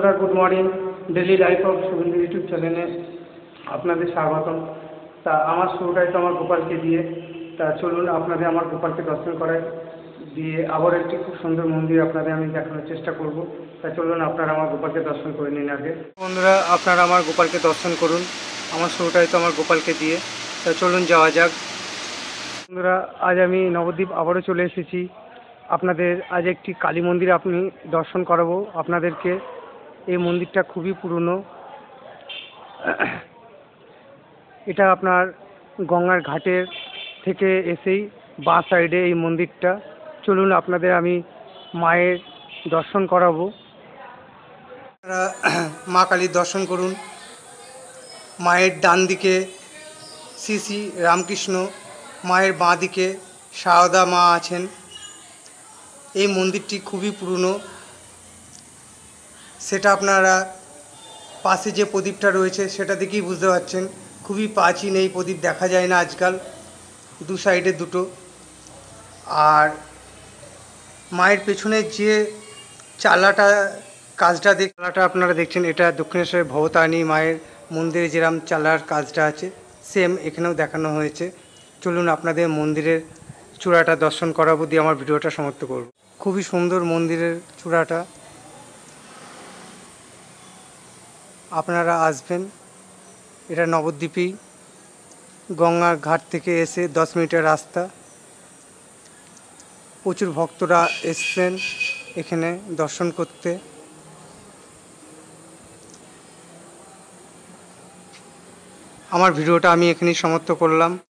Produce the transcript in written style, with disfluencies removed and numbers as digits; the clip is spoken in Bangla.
বন্ধুরা, good morning. Daily life of Suvendu YouTube চ্যানেলে আপনাদের স্বাগতম। তা আমার শুরুটাই তো আমার গোপালকে দিয়ে। তা চলুন আপনাদের আমার গোপালকে দর্শন করাই, দিয়ে আবার একটি খুব সুন্দর মন্দির আপনাদের আমি দেখানোর চেষ্টা করব। তা চলুন আপনারা আমার গোপালকে দর্শন করে নিন আগে। বন্ধুরা, আপনারা আমার গোপালকে দর্শন করুন। আমার শুরুটাই তো আমার গোপালকে দিয়ে। তা চলুন যাওয়া যাক। বন্ধুরা, আজ আমি নবদ্বীপ আবারও চলে এসেছি। আপনাদের আজ একটি কালী মন্দির আপনি দর্শন করাবো আপনাদেরকে। এই মন্দিরটা খুবই পুরনো। এটা আপনার গঙ্গার ঘাটের থেকে এসেই বাঁ সাইডে এই মন্দিরটা। চলুন আপনাদের আমি মায়ের দর্শন করাবো। আপনারা মা কালীর দর্শন করুন। মায়ের ডান দিকে শ্রী শ্রী রামকৃষ্ণ, মায়ের বাঁ দিকে সারদা মা আছেন। এই মন্দিরটি খুবই পুরনো। সেটা আপনারা পাশে যে প্রদীপটা রয়েছে সেটা দেখেই বুঝতে পারছেন, খুবই প্রাচীন। এই প্রদীপ দেখা যায় না আজকাল, দু সাইডে দুটো। আর মায়ের পেছনের যে চালাটা চালাটা আপনারা দেখছেন, এটা দক্ষিণেশ্বরের ভবতারিণী মায়ের মন্দিরে যেরকম চালার কাজটা আছে, সেম এখানেও দেখানো হয়েছে। চলুন আপনাদের মন্দিরের চূড়াটা দর্শন করাবো, দিয়ে আমার ভিডিওটা সমাপ্ত করব। খুবই সুন্দর মন্দিরের চূড়াটা। আপনারা আসবেন। এটা নবদ্বীপেই, গঙ্গার ঘাট থেকে এসে 10 মিনিটের রাস্তা। প্রচুর ভক্তরা এসছেন এখানে দর্শন করতে। আমার ভিডিওটা আমি এখানেই সমাপ্ত করলাম।